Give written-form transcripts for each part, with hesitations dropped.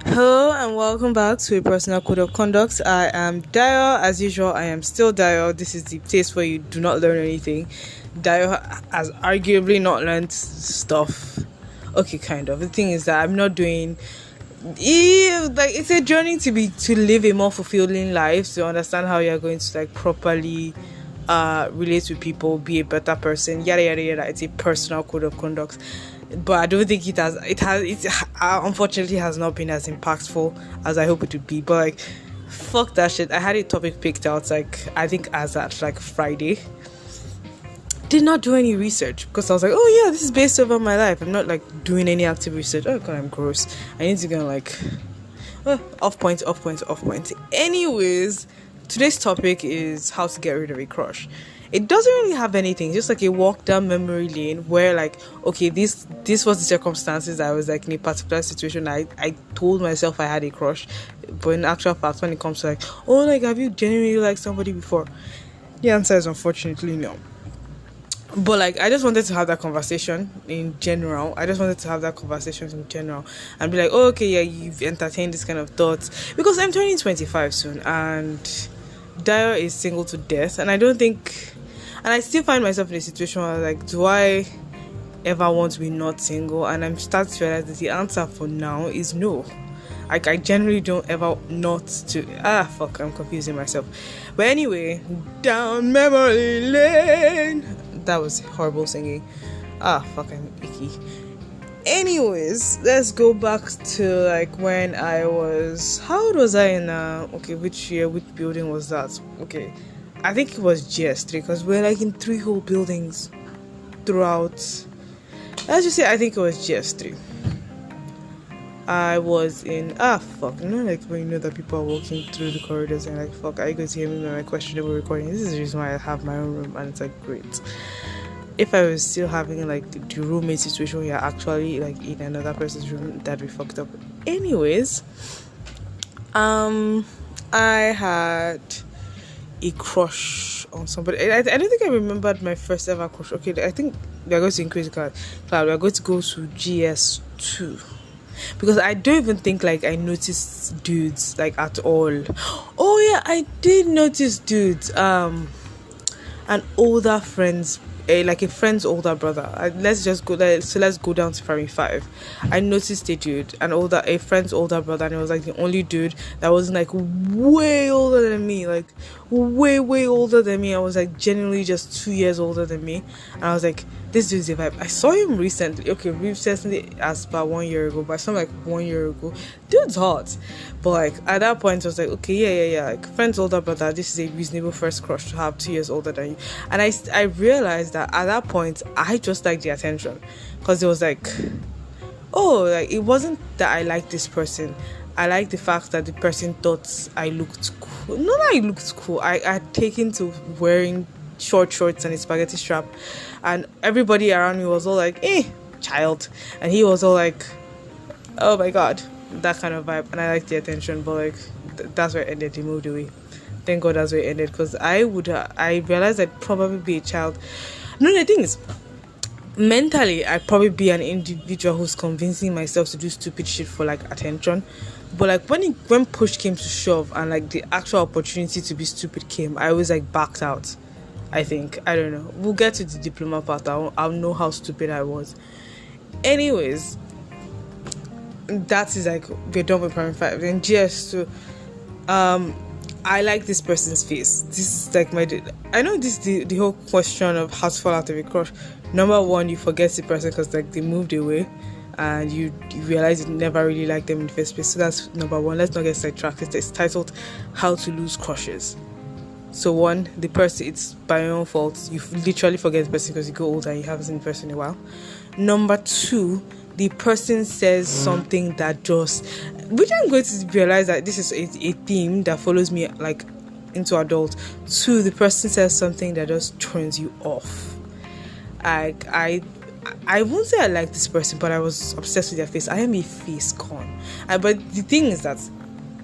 Hello and welcome back to a personal code of conduct. I am Dayo. As usual, I am still Dayo. This is the place where you do not learn anything. Dayo has arguably not learned stuff. Okay, kind of. The thing is that I'm not doing. It's a journey to live a more fulfilling life, to understand how you're going to properly relate with people, be a better person, yada yada yada. It's a personal code of conduct, but I don't think it unfortunately has not been as impactful as I hope it would be. But fuck that shit. I had a topic picked out I think as at Friday. Did not do any research because I was like, oh yeah, this is based over my life. I'm not doing any active research. Oh god, I'm gross. I need to go off point. Anyways, today's topic is how to get rid of a crush. It doesn't really have anything, just a walk down memory lane where okay, this was the circumstances. I was in a particular situation. I told myself I had a crush, but in actual fact, when it comes to have you genuinely liked somebody before? The answer is unfortunately no. But I just wanted to have that conversation in general. And be oh, okay, yeah, you've entertained this kind of thoughts because I'm turning 25 soon and Dayo is single to death, and I don't think, and I still find myself in a situation where do I ever want to be not single? And I'm starting to realize that the answer for now is no. I generally don't ever not to. I'm confusing myself. But anyway, down memory lane. That was horrible singing. I'm icky. Anyways, let's go back to when I was. How old was I in? Which year? Which building was that? Okay, I think it was GS3 because we're in 3 whole buildings throughout. Let's just say I think it was GS3. I was in you know when you know that people are walking through the corridors and are you going to hear me with my questionable recording? This is the reason why I have my own room, and it's great. If I was still having the roommate situation where you're actually in another person's room, that'd be fucked up. Anyways, I had a crush on somebody. I don't think I remembered my first ever crush. Okay, I think we are going to increase the cloud. We are going to go to GS2. Because I don't even think I noticed dudes at all. Oh yeah, I did notice dudes. An older friend's a friend's older brother. Let's go down to primary 5. I noticed a friend's older brother, and it was the only dude that wasn't way older than me, way older than me. I was genuinely just 2 years older than me, and I was this dude's a vibe. I saw him recently. Okay, recently as about 1 year ago, but I saw him 1 year ago. Dude's hot, but at that point I was okay, yeah. Friend's older brother. This is a reasonable first crush to have 2 years older than you. And I realized that at that point I just liked the attention, because it was it wasn't that I liked this person. I liked the fact that the person thought I looked cool. Not that I looked cool. I had taken to wearing short shorts and a spaghetti strap, and everybody around me was all child, and he was all oh my god, that kind of vibe. And I liked the attention, but that's where it ended. He moved away. Thank god that's where it ended, because I realized I'd probably be a child. No, the thing is, mentally I'd probably be an individual who's convincing myself to do stupid shit for attention. But when push came to shove and the actual opportunity to be stupid came, I was backed out. I think. I don't know. We'll get to the diploma part. I'll know how stupid I was. Anyways, that is we're done with primary 5. Then GS2, I like this person's face. This is my. I know this is the whole question of how to fall out of a crush. Number one, you forget the person because they moved away, and you realize you never really liked them in the first place. So that's number one. Let's not get sidetracked. It's titled "How to Lose Crushes." So one, the person, it's by your own fault. You literally forget the person because you go older and you haven't seen the person in a while. Number two, the person says something that which I'm going to realize that this is a theme that follows me into adult. Two, the person says something that just turns you off. I won't say I like this person, but I was obsessed with their face. I am a face con. But the thing is that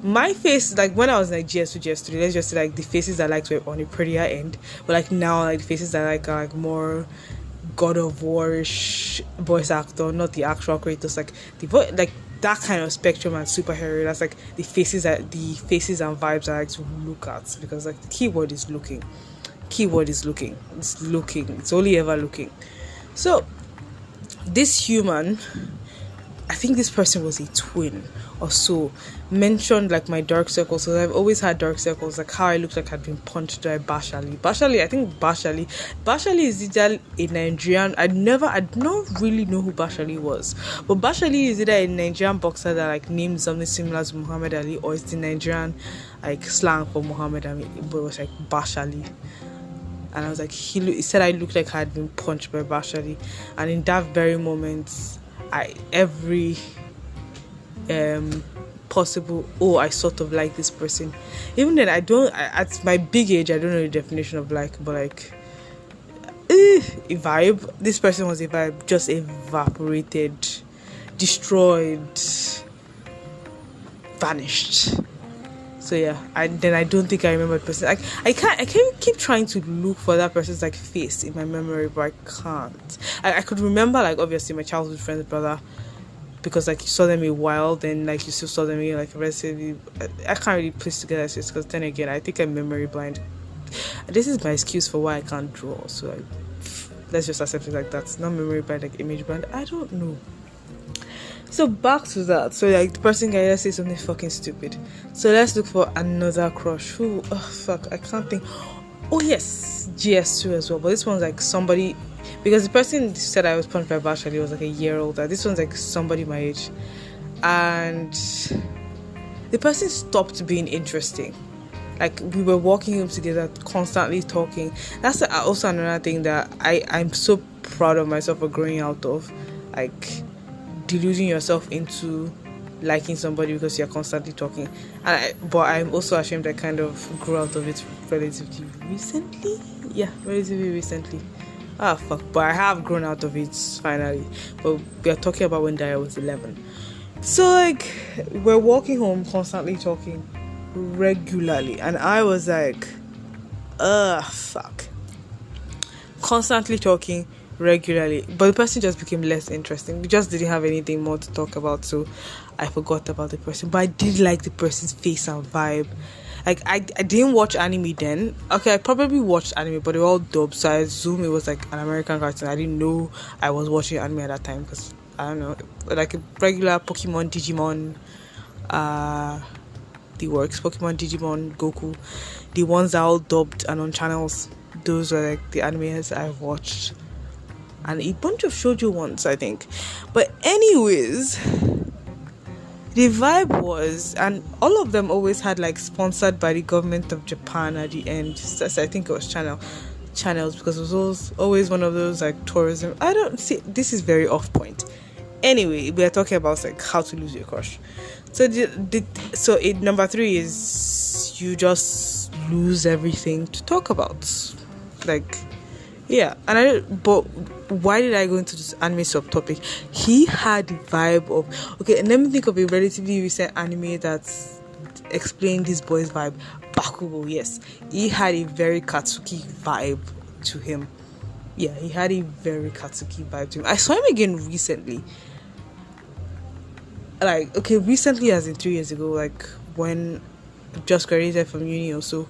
my face, when I was in GS2, GS3, let's just say the faces I liked were on a prettier end, but now the faces I like are more God of War-ish voice actor, not the actual creators. The voice, that kind of spectrum and superhero. That's like the faces and vibes I like to look at, because like the keyword is looking. It's looking. It's only ever looking. So this human, I think this person was a twin or so, mentioned like my dark circles. So I've always had dark circles, like how I looked like I'd been punched by Bashali. I think Bashali is either a Nigerian. I don't really know who Bashali was, but Bashali is either a Nigerian boxer that like named something similar to Muhammad Ali, or it's the Nigerian like slang for Muhammad Ali, but it was like Bashali. And I was like, he said I looked like I had been punched by Bashali. And in that very moment, every possible, I sort of like this person. Even then, at my big age, I don't know the definition of like, but like, a vibe. This person was a vibe, just evaporated, destroyed, vanished. So yeah, I don't think I remember the person. I can't keep trying to look for that person's like face in my memory, but I can't. I could remember like obviously my childhood friend's brother, because like you saw them a while, then like you still saw them in like relatively. I can't really place together this, because then again I think I'm memory blind. This is my excuse for why I can't draw. So like, let's just accept it like that. Not memory blind, like image blind. I don't know. So back to that. So like the person can either say something fucking stupid. So let's look for another crush. Who? Oh fuck, I can't think. Oh yes, GS2 as well. But this one's like somebody, because the person said I was punched by Bashali was like a year older. This one's like somebody my age, and the person stopped being interesting. Like we were walking home together, constantly talking. That's also another thing that I'm so proud of myself for growing out of, like deluding yourself into liking somebody because you're constantly talking. But I'm also ashamed I kind of grew out of it relatively recently. But I have grown out of it finally. But we are talking about when Dayo was 11. So like we're walking home, constantly talking regularly, and I was like, constantly talking regularly, but the person just became less interesting. We just didn't have anything more to talk about, so I forgot about the person. But I did like the person's face and vibe. Like I didn't watch anime then. Okay, I probably watched anime, but they were all dubbed, so I assume it was like an American cartoon. I didn't know I was watching anime at that time, because I don't know, like a regular Pokemon, Digimon, the works, Pokemon, Digimon, Goku, the ones that are all dubbed and on channels. Those were like the animes I've watched, and a bunch of shoujo ones, I think. But anyways, the vibe was, and all of them always had like sponsored by the government of Japan at the end. So I think it was channels, because it was always one of those like tourism. I don't see, this is very off point. Anyway, we are talking about like how to lose your crush. So number 3 is you just lose everything to talk about. Like, yeah, but why did I go into this anime subtopic? He had the vibe of, okay, and let me think of a relatively recent anime that's explained this boy's vibe. Bakugo, yes. He had a very Katsuki vibe to him. Yeah, he had a very Katsuki vibe to him. I saw him again recently. Like, okay, recently as in 3 years ago, like when I just graduated from uni or so.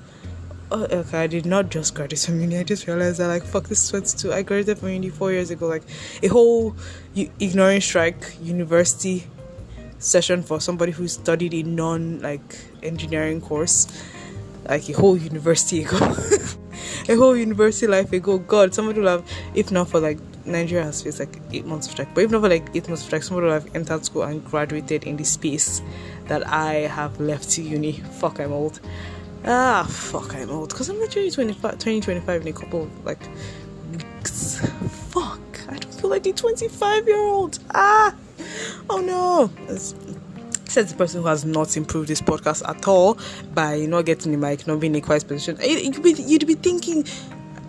Oh, okay, I did not just graduate from uni. I just realized that, like, fuck, this is 22. I graduated from uni 4 years ago. Like, a whole ignoring strike university session for somebody who studied a non-like engineering course, like a whole university ago. A whole university life ago. God, somebody will have, if not for like Nigeria has faced like 8 months of strike, but if not for like 8 months of strike, somebody will have entered school and graduated in the space that I have left to uni. Fuck, I'm old. I'm old, because I'm literally 25 in a couple of like weeks. Fuck, I don't feel like a 25-year-old. Oh no. Says the person who has not improved this podcast at all by not getting the mic, not being in a quiet position. You'd be thinking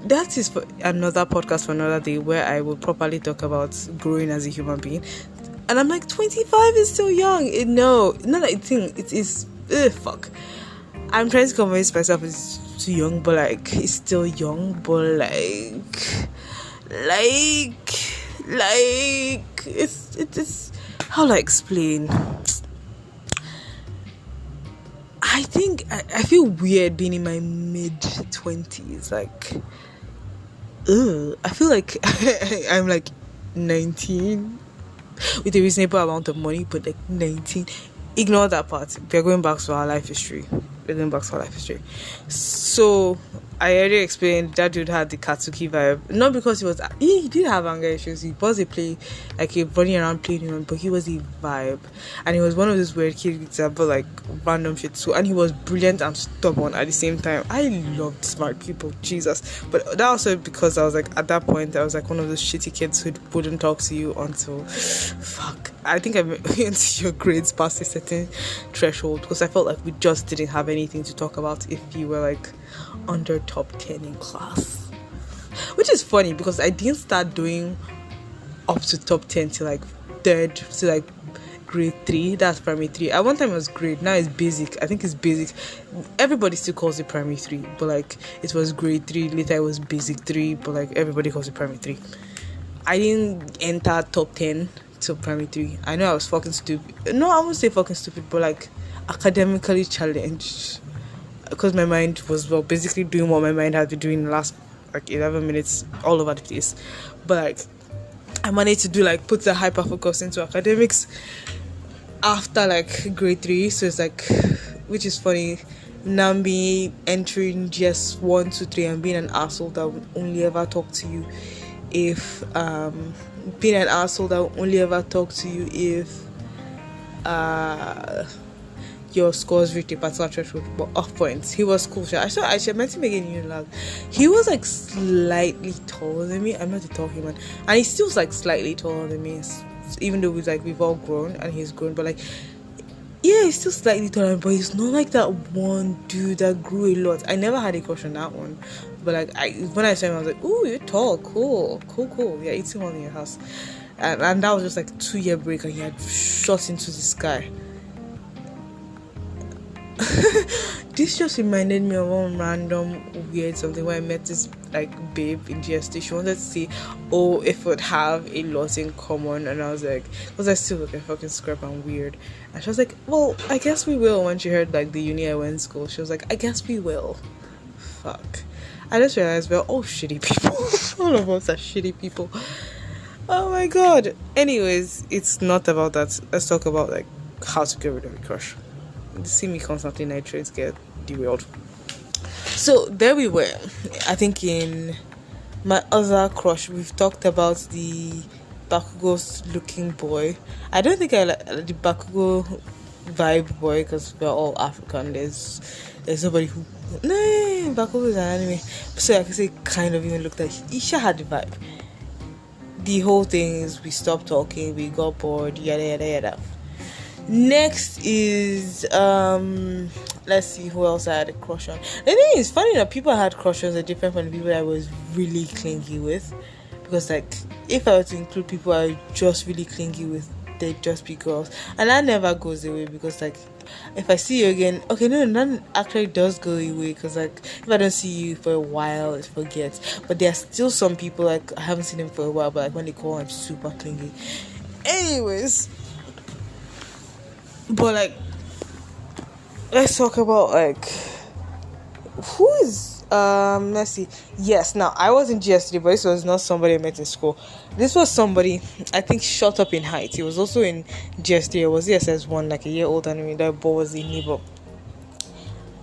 that is for another podcast for another day, where I will properly talk about growing as a human being. And I'm like, 25 is still young. No, not I think it is. Fuck. I'm trying to convince myself it's too young, but like it's still young, but like it's how do I explain? I think I feel weird being in my mid-20s. Like, ugh. I feel like I'm like 19 with a reasonable amount of money, but like 19. Ignore that part. We're going back to our life history. So I already explained that dude had the Katsuki vibe. Not because he did have anger issues. He was a running around playing him, but he was a vibe. And he was one of those weird kids that but like random shit too. And he was brilliant and stubborn at the same time. I loved smart people, Jesus. But that also because I was like, at that point, I was like one of those shitty kids who wouldn't talk to you until I think I went into your grades past a certain threshold, because I felt like we just didn't have anything to talk about if you were like under top 10 in class. Which is funny because I didn't start doing up to top 10 till like third to like grade 3. That's primary 3. At one time it was grade, now it's basic. I think it's basic. Everybody still calls it primary 3, but like it was grade 3. Later it was basic 3, but like everybody calls it primary 3. I didn't enter top 10 till primary 3. I know I was fucking stupid. No, I won't say fucking stupid, but like academically challenged, because my mind was basically doing what my mind had been doing in the last like 11 minutes all over the place. But like I managed to do like put the hyper focus into academics after like grade 3. So it's like, which is funny, now me entering just 1, 2, 3 and being an asshole that would only ever talk to you if your scores reached a particular threshold. But off points, he was cool. I should met him again in lab. He was like slightly taller than me. I'm not a tall human, and he still was like slightly taller than me, even though we've all grown and he's grown. But like, yeah, he's still slightly taller, but he's not like that one dude that grew a lot. I never had a crush on that one, but like when I saw him, I was like, "Ooh, you're tall, cool. You're eating one in your house," and that was just like 2-year break, and he had shot into the sky. This just reminded me of one random weird something where I met this like babe in GST. She wanted to see if we'd have a lot in common, and I was like, because I still look like fucking scrap and weird, and she was like, well, I guess we will. When she heard like the uni I went to school, she was like, I guess we will. Fuck, I just realized we're all shitty people. All of us are shitty people. Oh my god. Anyways, it's not about that. Let's talk about like how to get rid of a crush. You see me constantly nitrates get derailed. So there we were. I think in my other crush, we've talked about the Bakugo looking boy. I don't think I like the Bakugo vibe boy because we're all African. There's nobody who Bakugo is an anime, so I can say kind of even looked like Isha had the vibe. The whole thing is we stopped talking, we got bored, yada yada yada. Next is let's see who else I had a crush on. The thing is, funny enough, people I had crushes are different from the people I was really clingy with, because like if I were to include people I was just really clingy with, they'd just be girls, and that never goes away, because like if I see you again, okay, no, that actually does go away, because like if I don't see you for a while, it forgets. But there are still some people like I haven't seen them for a while, but like when they call, I'm super clingy. Anyways, but like let's talk about like who is let's see. Yes, now I was in GS3, but this was not somebody I met in school. This was somebody I think shot up in height. He was also in GS3. I was ESS1, like a year older than me. That boy was a neighbor.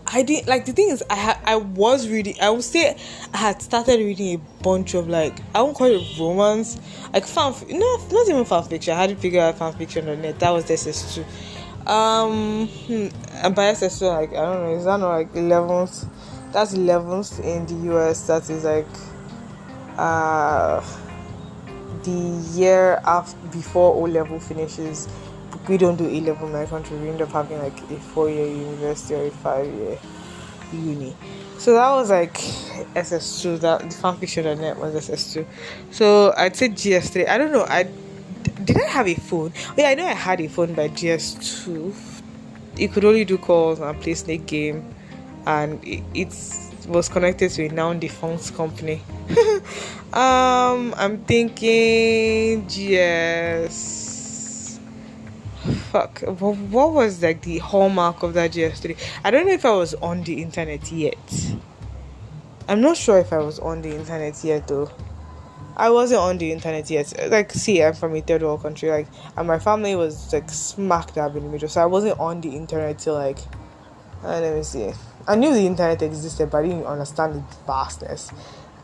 I did like, the thing is, I was reading. I would say I had started reading a bunch of like, I won't call it romance, like not even fan fiction. I had to figure out fan fiction on the net. That was the SS2. And by SS2, like I don't know, is that not like 11th? That's 11th in the US. That is like the year after before O level finishes. We don't do A level in my country. We end up having like a 4-year university or a 5-year uni. So that was like SS2. That the fanfiction on net was SS2. So I'd say GS3. I don't know. Did I have a phone? Oh, yeah, I know I had a phone by GS2. You could only do calls and play Snake game, and it was connected to a now defunct company. I'm thinking GS. fuck. What was like the hallmark of that GS3? I don't know if I was on the internet yet. I'm not sure if I was on the internet yet though. I wasn't on the internet yet. Like, see, I'm from a third world country, like, and my family was like smack dab in the middle, so I wasn't on the internet till like, let me see. I knew the internet existed, but I didn't understand its vastness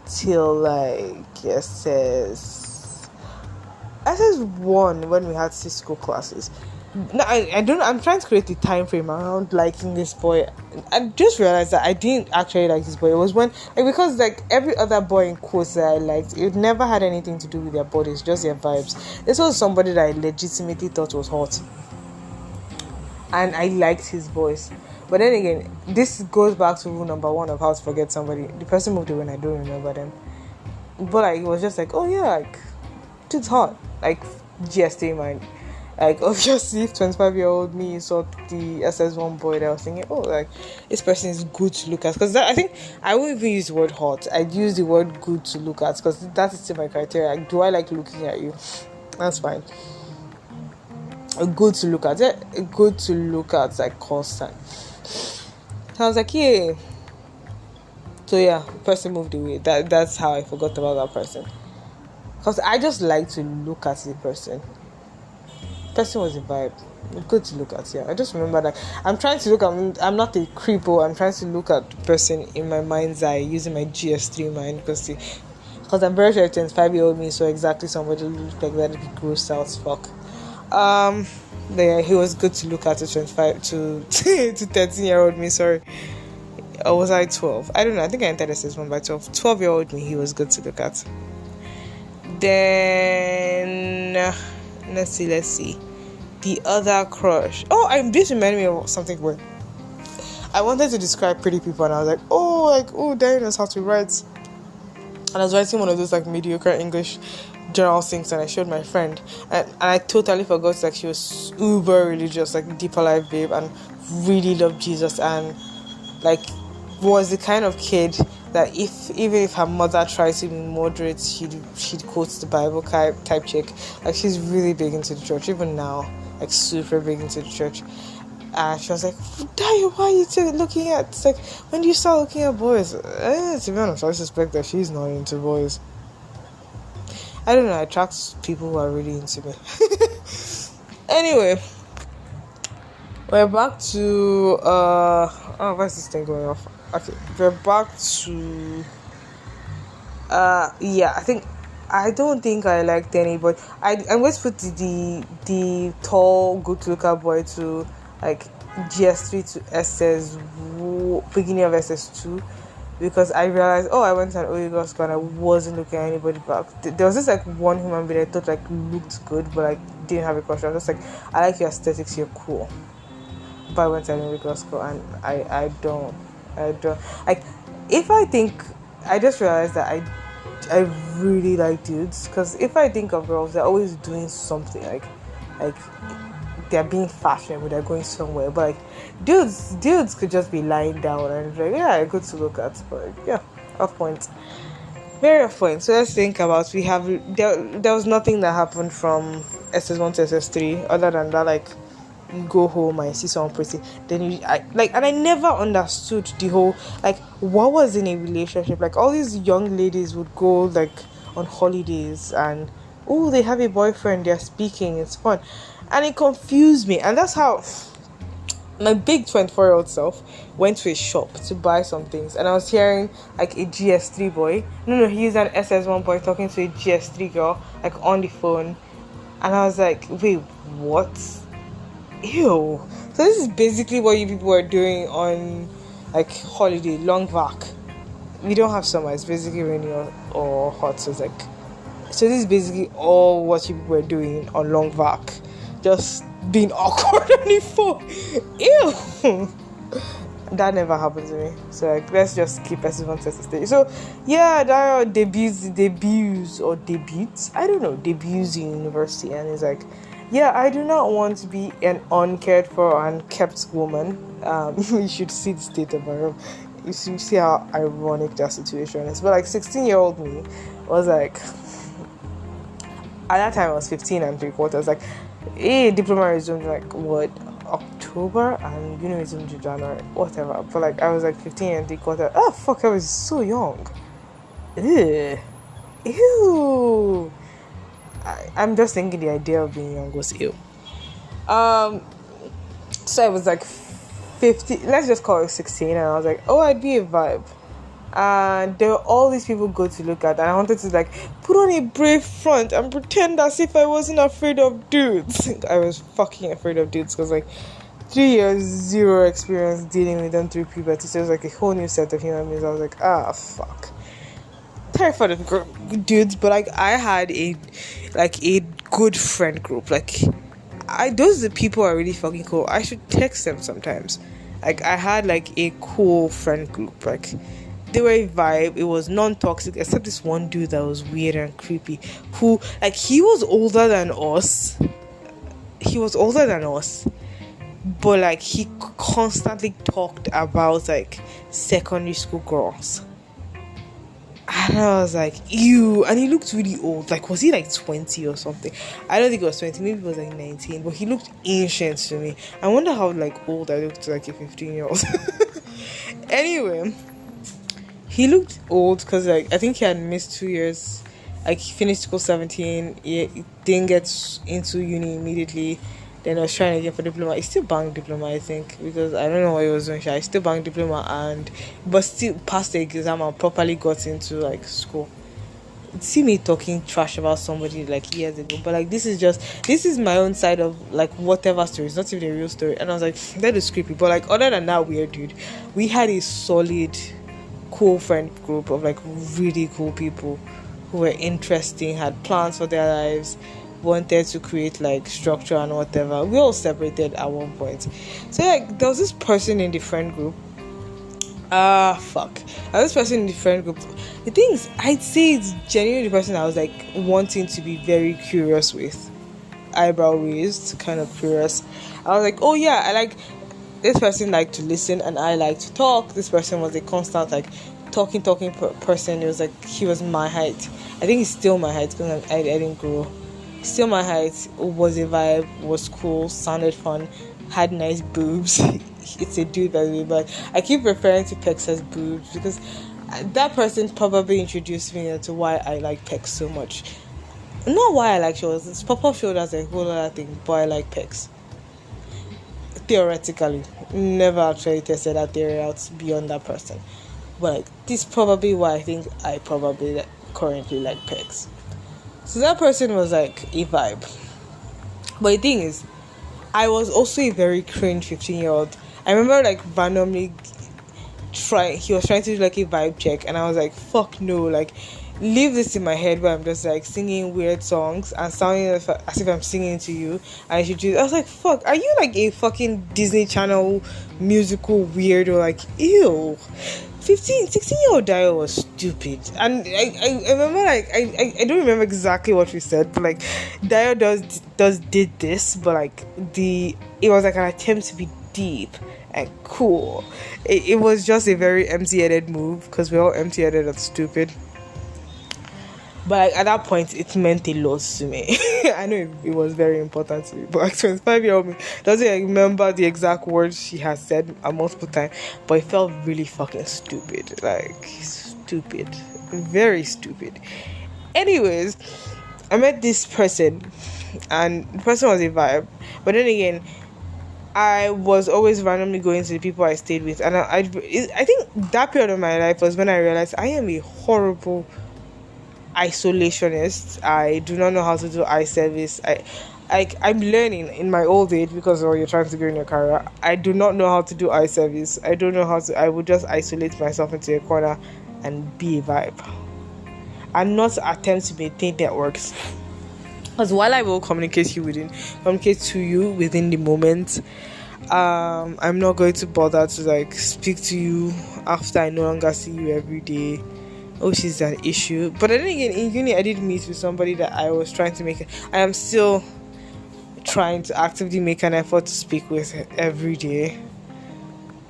till like SS1 when we had Cisco classes. No, I don't. I'm trying to create the time frame around liking this boy. I just realized that I didn't actually like this boy. It was when, like, because like every other boy in quotes that I liked, it never had anything to do with their bodies, just their vibes. This was somebody that I legitimately thought was hot, and I liked his voice. But then again, this goes back to rule number one of how to forget somebody. The person moved away and I don't remember them. But like, it was just like, oh yeah, like, dude's hot, like GST mind. Like, obviously, if 25-year-old me saw the SS1 boy, that I was thinking, oh, like, this person is good to look at. Because I think I won't even use the word hot. I'd use the word good to look at, because that is still my criteria. Like, do I like looking at you? That's fine. Good to look at. Yeah, good to look at, like, constant. So I was like, yeah. So yeah, the person moved away. That's how I forgot about that person. Because I just like to look at the person. Person was a vibe. Good to look at. Yeah, I just remember that I'm trying to look. I'm not a creepo. I'm trying to look at the person in my mind's eye using my GS3 mind, because I'm very sure 25-year-old me saw exactly somebody who looked like that. It'd be gross out as fuck. But yeah, he was good to look at to 25 to 13-year-old me. Sorry, or was I 12? I don't know. I think I entered SS1 by 12. 12-year-old me, he was good to look at. Then let's see. The other crush. Oh, this reminded me of something where I wanted to describe pretty people, and I was like, Dayo knows how to write. And I was writing one of those like mediocre English journal things, and I showed my friend, and I totally forgot like she was uber religious, like deeper life babe, and really loved Jesus, and like was the kind of kid that even if her mother tried to be moderate, she'd quote the Bible type chick. Like, she's really big into the church, even now, like super big into the church. And she was like, Dayo, why are you looking at, it's like, when do you start looking at boys? To be honest, I suspect that she's not into boys. I don't know, I attract people who are really into me. Anyway, we're back to what's this thing going off? Okay, we're back to I don't think I liked anybody. I'm going to put the tall, good to look at boy to like GS3 to SS, beginning of SS2, because I realized, I went to an OU girls' school and I wasn't looking at anybody back. There was this like one human being I thought like looked good, but like didn't have a crush. I was just like, I like your aesthetics, you're cool. But I went to an OU girls' school and I don't like. If I think, I just realized that I really like dudes, because if I think of girls, they're always doing something like they're being fashionable, they're going somewhere. But like dudes could just be lying down and like, yeah, good to look at. But yeah, off point, very off point. So let's think about, there was nothing that happened from SS1 to SS3 other than that, like, you go home and see someone pretty, then and I never understood the whole, like, what was in a relationship. Like, all these young ladies would go like on holidays and they have a boyfriend, they're speaking, it's fun, and it confused me. And that's how my big 24-year-old self went to a shop to buy some things, and I was hearing like a GS3 boy, he's an SS1 boy talking to a GS3 girl like on the phone, and I was like, wait, what? Ew. So this is basically what you people are doing on like holiday, long vac. We don't have summer, it's basically rainy or hot, so it's like, so this is basically all what you people are doing on long vac, just being awkward on the phone. Ew. That never happened to me. So like, let's just keep SS1 to SS3. So yeah, Dayo debuts I don't know, debuts in university, and it's like, yeah, I do not want to be an uncared for and kept woman. You should see the state of my room. You should see how ironic that situation is. But like 16-year-old me was like, at that time I was 15 and 3/4. Like, Diploma resumed like what, October, and uni resumed in January, whatever. But like I was like 15 and 3 quarter. Oh fuck, I was so young. Ew. Ew. I'm just thinking the idea of being young was ew. So I was like 15, let's just call it 16, and I was like, oh, I'd be a vibe. And there were all these people good to look at, and I wanted to like put on a brave front and pretend as if I wasn't afraid of dudes. I was fucking afraid of dudes because like 3 years, zero experience dealing with them through puberty, so it was like a whole new set of human beings. I was like, fuck, terrified of dudes. But like I had a good friend group. Like those are the people are really fucking cool. I should text them sometimes. Like I had like a cool friend group. Like they were a vibe. It was non-toxic, except this one dude that was weird and creepy, who like he was older than us. But like he constantly talked about like secondary school girls. And I was like, ew. And he looked really old. Like, was he like 20 or something? I don't think he was 20. Maybe he was like 19. But he looked ancient to me. I wonder how like old I looked to like a 15-year-old. Anyway, he looked old because like I think he had missed 2 years. Like he finished school 17. He didn't get into uni immediately. Then I was trying again for diploma. He still banged diploma, I think, because I don't know what he was doing. I still banged diploma but still passed the exam and properly got into like school. See me talking trash about somebody like years ago, but like this is my own side of like whatever story. It's not even a real story. And I was like, that is creepy. But like other than that weird dude, we had a solid, cool friend group of like really cool people who were interesting, had plans for their lives, wanted to create like structure and whatever. We all separated at one point. So like there was this person in the friend group. This person in the friend group. The thing is, I'd say it's genuinely the person I was like wanting to be very curious with. Eyebrow raised, kind of curious. I was like, oh yeah, I like this person liked to listen and I like to talk. This person was a constant like talking person. It was like he was my height. I think he's still my height because I didn't grow. Still my height, was a vibe, was cool, sounded fun, had nice boobs. It's a dude by the way, but I keep referring to pecs as boobs because that person probably introduced me to why I like pecs so much. Not why I like shoulders. It's pop-up shoulders a whole other thing, but I like pecs. Theoretically, never actually tested that theory out beyond that person. But like, this is probably why I think I probably currently like pecs. So that person was like a vibe. But the thing is, I was also a very cringe 15-year-old. I remember like randomly he was trying to do like a vibe check, and I was like, fuck no, like leave this in my head where I'm just like singing weird songs and sounding as if I'm singing to you. And I was like, fuck, are you like a fucking Disney Channel musical weirdo? Like, ew. 16-year-old Dayo was stupid. And I remember like I don't remember exactly what we said, but like Dayo did this, but like it was like an attempt to be deep and cool. It was just a very empty-headed move because we're all empty-headed and stupid. But like, at that point, it meant a lot to me. I know it was very important to me. But like 25-year-old me doesn't remember the exact words she has said multiple times. But it felt really fucking stupid. Like, stupid. Very stupid. Anyways, I met this person. And the person was a vibe. But then again, I was always randomly going to the people I stayed with. And I think that period of my life was when I realized I am a horrible isolationist. I do not know how to do eye service. I'm learning in my old age because you're trying to grow in your career. I do not know how to do eye service. I don't know how to. I would just isolate myself into a corner and be a vibe and not attempt to maintain networks. Because while I will communicate to you within the moment, I'm not going to bother to like speak to you after I no longer see you every day. Oh, she's an issue. But then again, in uni, I did meet with somebody that I was trying to make. I am still trying to actively make an effort to speak with every day.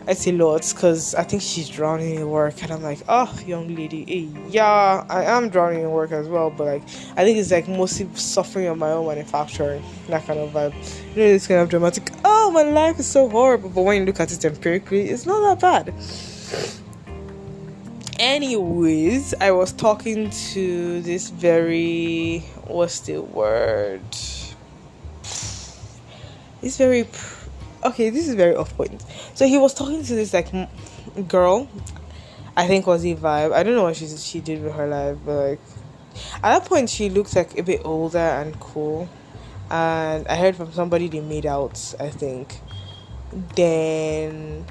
It's a lot because I think she's drowning in work, and I'm like, oh, young lady, yeah, I am drowning in work as well, but like, I think it's like mostly suffering on my own manufacturing, that kind of vibe. This kind of dramatic. Oh, my life is so horrible, but when you look at it empirically, it's not that bad. Anyways, I was talking to this very, what's the word? This very okay, this is very off point. So he was talking to this like girl, I think was a vibe. I don't know what she did with her life, but like at that point she looked like a bit older and cool. And I heard from somebody they made out, I think. Then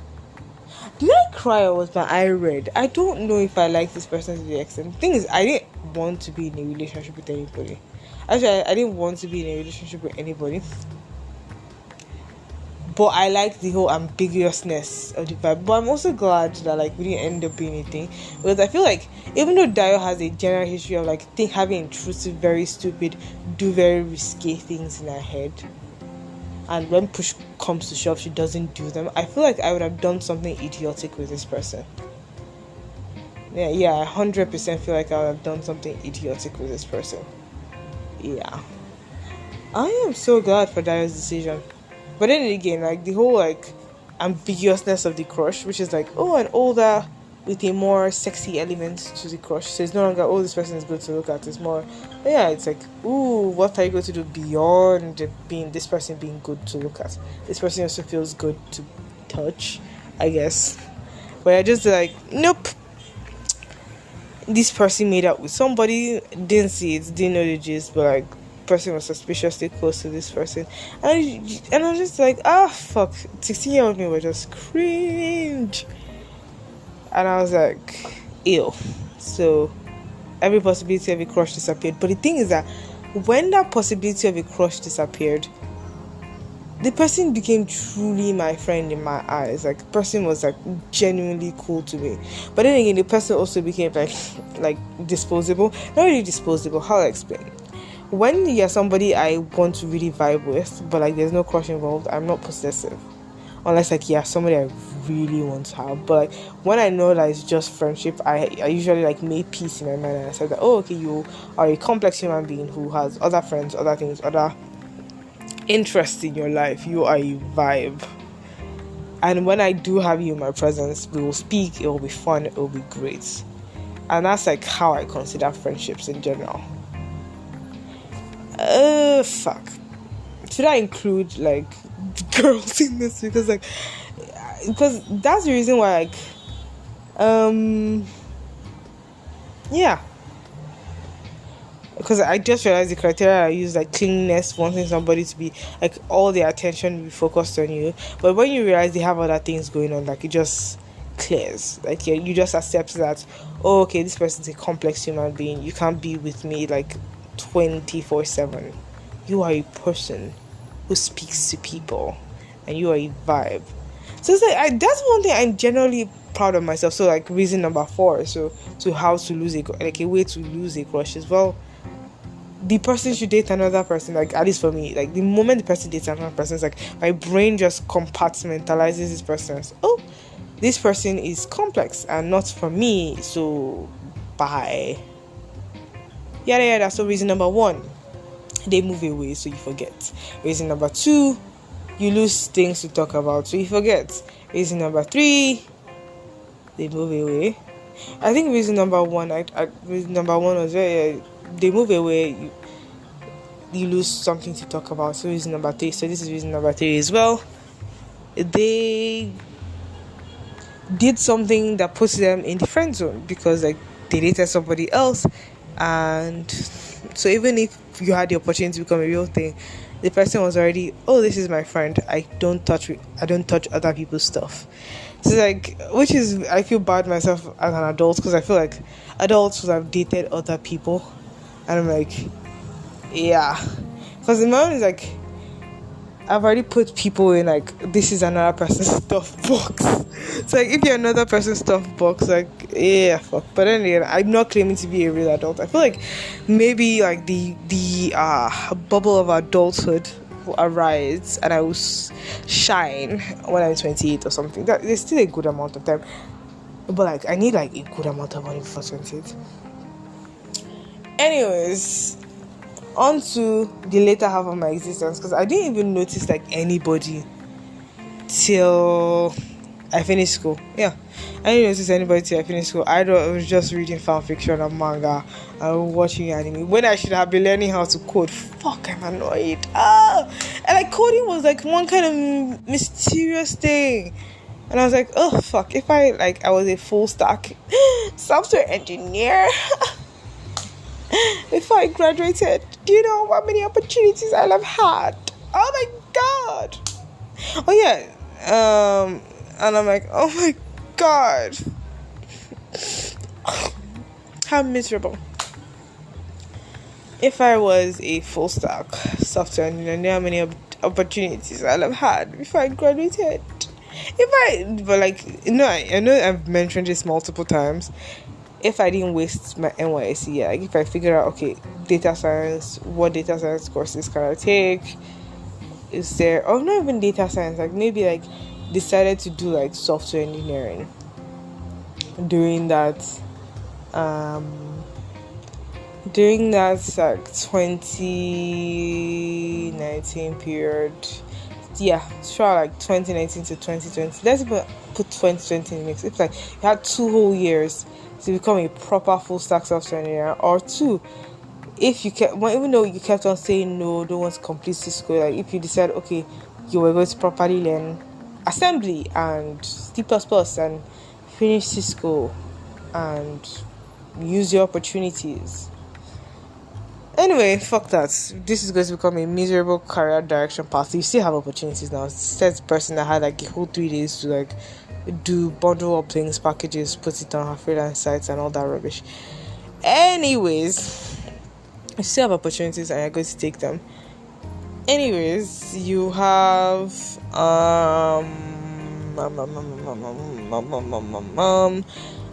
did I cry or was my eye red? I don't know if I like this person to the extent. The thing is, I didn't want to be in a relationship with anybody. Actually, I didn't want to be in a relationship with anybody. But I like the whole ambiguousness of the vibe. But I'm also glad that like we didn't end up being anything, because I feel like even though Dayo has a general history of like having intrusive, very stupid, do very risky things in her head, and when push comes to shove, she doesn't do them. I feel like I would have done something idiotic with this person. Yeah, I 100% feel like I would have done something idiotic with this person. Yeah, I am so glad for Dayo's decision. But then again, like the whole like ambiguousness of the crush, which is like, oh, an older with a more sexy element to the crush. So it's no longer, oh, this person is good to look at. It's more, yeah, it's like, ooh, what are you going to do beyond being this person being good to look at? This person also feels good to touch, I guess. But I just like, nope. This person made out with somebody, didn't see it, didn't know the gist, but like, person was suspiciously close to this person, and I was just like, fuck, 16-year-old me was just cringe, and I was like, ew. So every possibility of a crush disappeared. But the thing is that when that possibility of a crush disappeared, the person became truly my friend in my eyes. Like, the person was like genuinely cool to me. But then again, the person also became like disposable. Not really disposable, how do I explain? When you're somebody I want to really vibe with, but like there's no crush involved, I'm not possessive. Unless like, yeah, somebody I really want to have. But like when I know that it's just friendship, I usually like make peace in my mind, and I said that, oh, okay, you are a complex human being who has other friends, other things, other interests in your life. You are a vibe. And when I do have you in my presence, we will speak, it will be fun, it will be great. And that's like how I consider friendships in general. Fuck. Should I include like girls in this? Because that's the reason why yeah. Because I just realized the criteria I use, like cleanliness, wanting somebody to be like all their attention be focused on you. But when you realize they have other things going on, like it just clears. Like you just accept that, oh, okay, this person's a complex human being. You can't be with me like 24/7. You are a person who speaks to people, and you are a vibe. So it's like that's one thing I'm generally proud of myself. So like reason number 4, so how to lose a way to lose a crush as well. The person should date another person. Like, at least for me, like the moment the person dates another person, it's like my brain just compartmentalizes this person as, oh, this person is complex and not for me, so bye. Yada. So reason number 1, they move away, so you forget. Reason number 2, you lose things to talk about, so you forget. Reason number 3, they move away. I think reason number 1, reason number 1 was they move away, you lose something to talk about. So reason number 3. So this is reason number 3 as well. They did something that puts them in the friend zone because like they dated somebody else, and so even if you had the opportunity to become a real thing, the person was already, oh, this is my friend. I don't touch other people's stuff. So like, which is, I feel bad myself as an adult, because I feel like adults would have dated other people, and I'm like, yeah, because the moment is like, I've already put people in like, this is another person's stuff box. So like, if you're another person's stuff box, like, yeah, fuck. But then again, I'm not claiming to be a real adult. I feel like maybe like the bubble of adulthood arise and I will shine when I'm 28 or something. That there's still a good amount of time, but like I need like a good amount of money before 28. Anyways, on to the later half of my existence, because I didn't even notice like anybody till I finished school. Yeah, I didn't notice anybody till I finished school. I was just reading fan fiction and manga and watching anime when I should have been learning how to code. Fuck, I'm annoyed. And like coding was like one kind of mysterious thing, and I was like, oh fuck, if I was a full stack software engineer before I graduated, do you know how many opportunities I'll have had? Oh my god. Oh yeah. And I'm like, oh my god, how miserable. If I was a full stack software engineer, I know how many opportunities I'll have had before I graduated. I know I've mentioned this multiple times. If I didn't waste my NYSC, like if I figure out, okay, data science, what data science courses can I take? Is there, or not even data science, like maybe like decided to do like software engineering during that like 2019 period. Yeah, sure, like 2019 to 2020. Let's put 2020 in the mix. It's like you had 2 whole years to become a proper full stack software engineer, or 2 if you kept, well, even though you kept on saying no, don't want to complete Cisco, like if you decide, okay, you were going to properly learn assembly and C++ and finish Cisco and use your opportunities. Anyway, fuck that. This is going to become a miserable career direction path. You still have opportunities now. Said the person that had like a whole 3 days to like do bundle up things, packages, put it on her freelance sites and all that rubbish. Anyways, you still have opportunities and you're going to take them. Anyways, you have oh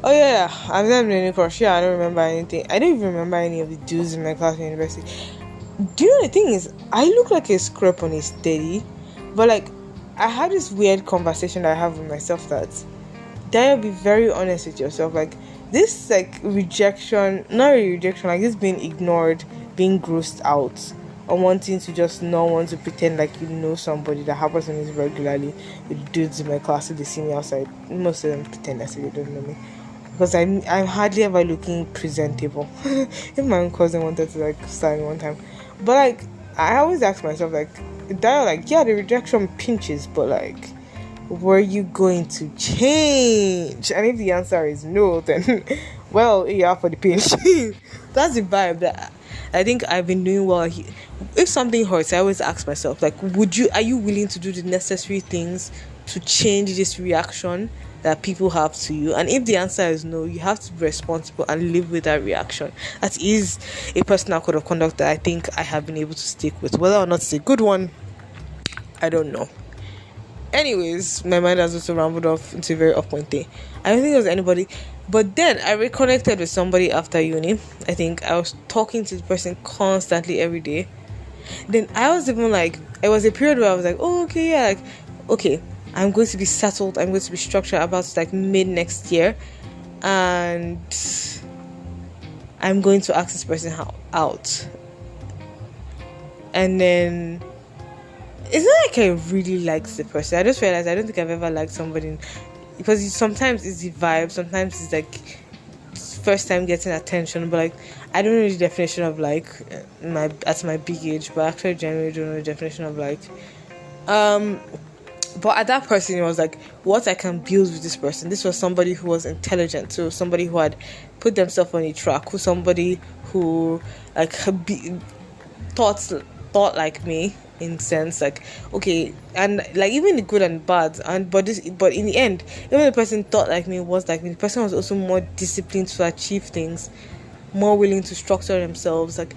yeah, I've never been in crush. Yeah, I don't remember anything. I don't even remember any of the dudes in my class in university. Do you know the thing is, I look like a scrap on a steady, but like I had this weird conversation that I have with myself that Dayo, be very honest with yourself. Like this, like rejection, not really rejection, like this being ignored, being grossed out, or wanting to just not want to pretend like you know somebody. That happens to me regularly with dudes in my class who they see me outside. Most of them pretend as if they don't know me, because I'm hardly ever looking presentable. If my own cousin wanted to like start me one time, but like I always ask myself like, Dayo, like yeah, the rejection pinches, but like, were you going to change? And if the answer is no, then well, you're for the pinch. That's the vibe that I think I've been doing well. If something hurts, I always ask myself, like, are you willing to do the necessary things to change this reaction that people have to you? And if the answer is no, you have to be responsible and live with that reaction. That is a personal code of conduct that I think I have been able to stick with. Whether or not it's a good one, I don't know. Anyways, my mind has also rambled off into a very off-point thing. I don't think there was anybody, but then I reconnected with somebody after uni. I think I was talking to the person constantly every day. Then I was even like, it was a period where I was like, oh, okay, yeah, like, okay, I'm going to be settled, I'm going to be structured about like mid next year, and I'm going to ask this person out. And then it's not like I really liked the person. I just realized I don't think I've ever liked somebody, because sometimes it's the vibe, sometimes it's like first time getting attention, but like I don't know the definition of like at my big age, but actually generally don't know the definition of like but at that person it was like what I can build with this person. This was somebody who was intelligent, so somebody who had put themselves on a track, somebody who like thought like me, in sense like, okay, and like even the good and bad, but in the end, even the person thought like me, was like me, the person was also more disciplined to achieve things, more willing to structure themselves, like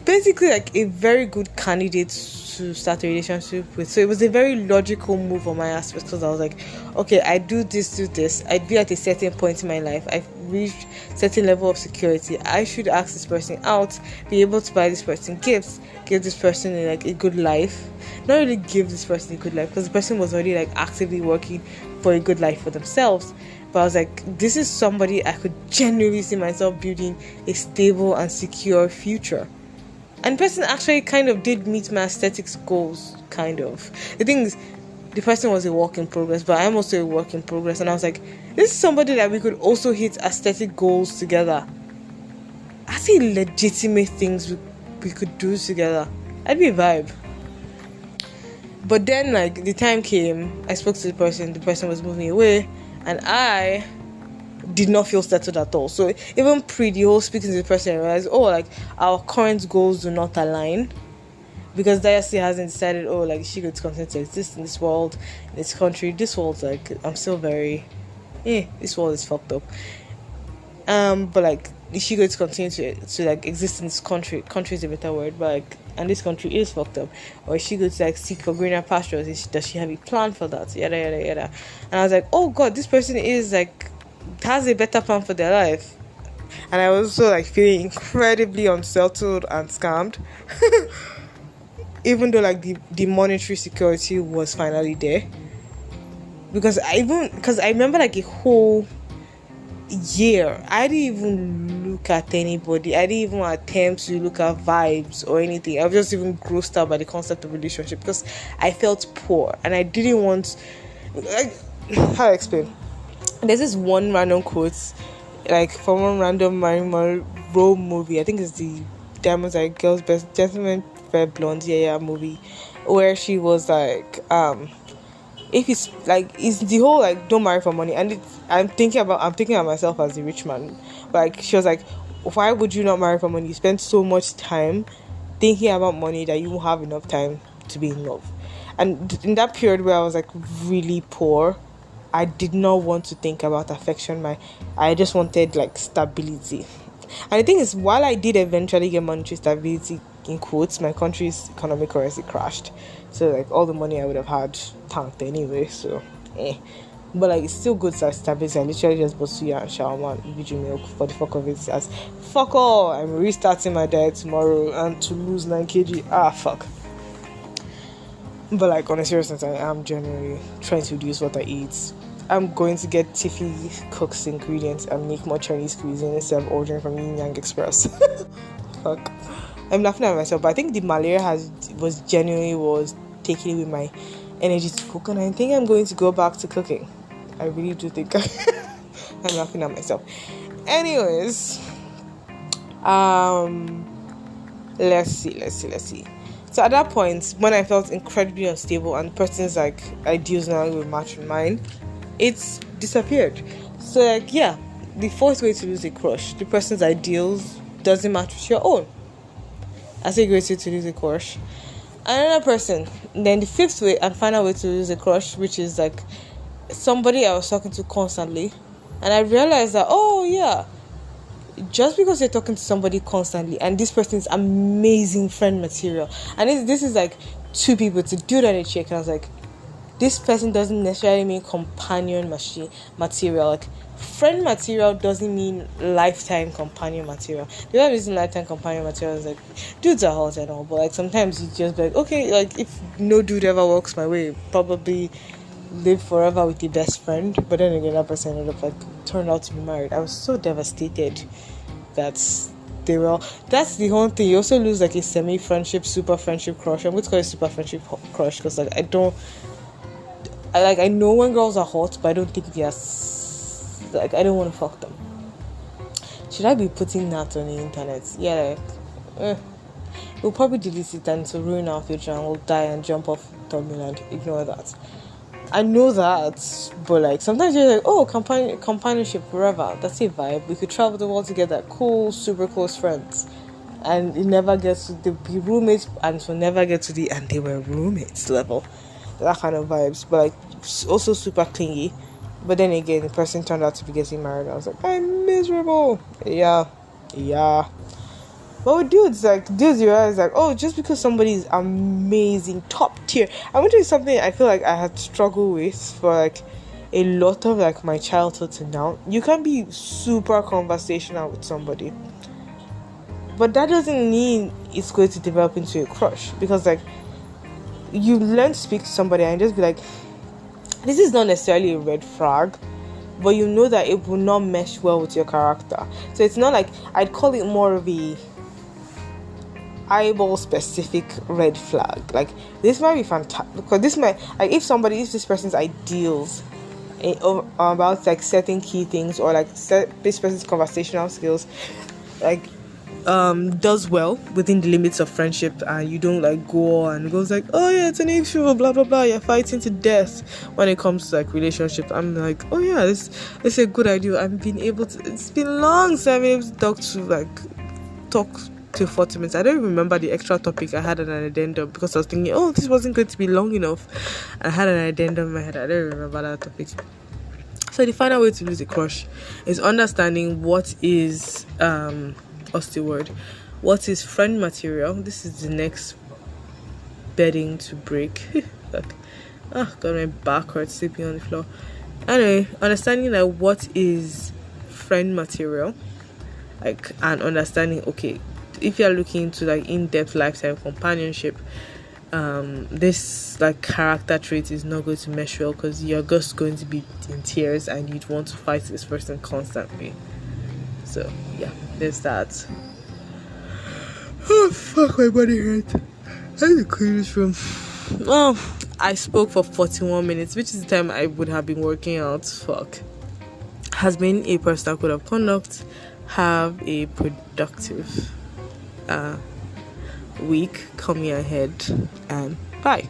basically like a very good candidate to start a relationship with. So it was a very logical move on my aspect, because I was like, okay, I do this, I'd be at a certain point in my life, I've reached certain level of security, I should ask this person out, be able to buy this person gifts, give this person a good life. Not really give this person a good life, because the person was already like actively working for a good life for themselves. But I was like, this is somebody I could genuinely see myself building a stable and secure future. And the person actually kind of did meet my aesthetics goals, kind of. The thing is, the person was a work in progress, but I'm also a work in progress. And I was like, this is somebody that we could also hit aesthetic goals together. I see legitimate things we could do together. That'd be a vibe. But then, like, the time came, I spoke to the person was moving away, and I did not feel settled at all. So even pre the whole speaking to the person, I realized, our current goals do not align, because Dayo still hasn't decided, she could continue to exist in this world, in this country. This world's like, I'm still very, this world is fucked up. But like, is she going to continue to like exist in this country? Country is a better word, but like, and this country is fucked up. Or is she going to like seek for greener pastures? Does she have a plan for that? Yada yada yada. And I was like, oh god, this person is like has a better plan for their life. And I was also like feeling incredibly unsettled and scammed. Even though like the monetary security was finally there. Because I remember like a whole year I didn't even look at anybody. I didn't even attempt to look at vibes or anything. I was just even grossed out by the concept of relationship, because I felt poor and I didn't want, like, how to explain. There's this one random quote, like from one random Marilyn Monroe movie. I think it's the Diamonds Are Girls Best Gentlemen Fair Blonde movie, where she was like, if it's the whole like don't marry for money, and I'm thinking of myself as a rich man. Like, she was like, why would you not marry for money? You spend so much time thinking about money that you won't have enough time to be in love. And in that period where I was like really poor, I did not want to think about affection. I just wanted like stability. And the thing is, while I did eventually get monetary stability, in quotes, my country's economic currency crashed. So like all the money I would have had tanked anyway. So but like it's still good to have stability. I literally just bought suya and shawarma and VG milk for the fuck of it. As fuck all, I'm restarting my diet tomorrow and to lose 9 kg. Fuck. But like on a serious note, I am generally trying to reduce what I eat. I'm going to get Tiffy Cook's ingredients and make more Chinese cuisine instead of ordering from Yin Yang Express. Fuck. I'm laughing at myself, but I think the malaria was taking away my energy to cook, and I think I'm going to go back to cooking. I really do think I'm laughing at myself. Anyways, let's see. So at that point, when I felt incredibly unstable and the person's like ideals now will match with mine, it's disappeared. So like, yeah, the fourth way to lose a crush, the person's ideals doesn't match with your own. That's a great way to lose a crush. Another person, then the fifth way and final way to lose a crush, which is like somebody I was talking to constantly, and I realized that, just because you're talking to somebody constantly and this person is amazing friend material, and this is like two people, to do that, a chick, and I was like, this person doesn't necessarily mean companion material. Like, friend material doesn't mean lifetime companion material. The other reason lifetime companion material is like, dudes are hot and all, but like sometimes you just be like, okay, like if no dude ever walks my way, probably live forever with your best friend. But then again, that person ended up turned out to be married. I was so devastated that they were all, that's the whole thing. You also lose like a semi-friendship, super friendship crush. I'm going to call it super friendship crush, because like I know when girls are hot, but I don't think they're like, I don't want to fuck them. Should I be putting that on the internet? Yeah, we'll probably delete it and to ruin our future, and we'll die and jump off thumbnail and ignore that. I know that, but like sometimes you're like, companionship forever. That's a vibe. We could travel the world together, cool, super close friends, and it never gets to the be roommates, and we'll never get to the and they were roommates level. That kind of vibes, but like also super clingy. But then again, the person turned out to be getting married. I was like, I'm miserable. Yeah. But with dudes, like dudes, you realize like, oh, just because somebody is amazing, top tier. I'm going to do something I feel like I had struggled with for like a lot of like my childhood to now. You can be super conversational with somebody, but that doesn't mean it's going to develop into a crush, because like you learn to speak to somebody and just be like, this is not necessarily a red flag, but you know that it will not mesh well with your character. So it's not like, I'd call it more of a eyeball specific red flag. Like, this might be fantastic, because this might, like, if this person's ideals about like certain key things, or like this person's conversational skills like does well within the limits of friendship, and you don't like go on and goes like, oh yeah, it's an issue, blah blah blah, you're fighting to death when it comes to like relationship. I'm like, oh yeah, this is a good idea. It's been long since I've been able to talk to 40 minutes. I don't even remember the extra topic I had an addendum, because I was thinking, oh, this wasn't going to be long enough. I had an addendum in my head. I don't remember that topic. So the final way to lose a crush is understanding what is what's the word? What is friend material? This is the next bedding to break. Got my back hurt sleeping on the floor. Anyway, understanding like what is friend material, like, and understanding, okay, if you're looking into like in-depth lifetime companionship, this like character trait is not going to mesh well, because you're just going to be in tears and you'd want to fight this person constantly. So yeah, there's that. Oh fuck, my body hurt. I need to clean this room. Oh, I spoke for 41 minutes, which is the time I would have been working out. Fuck. Has been a personal code of conduct. Have a productive week coming ahead, and bye.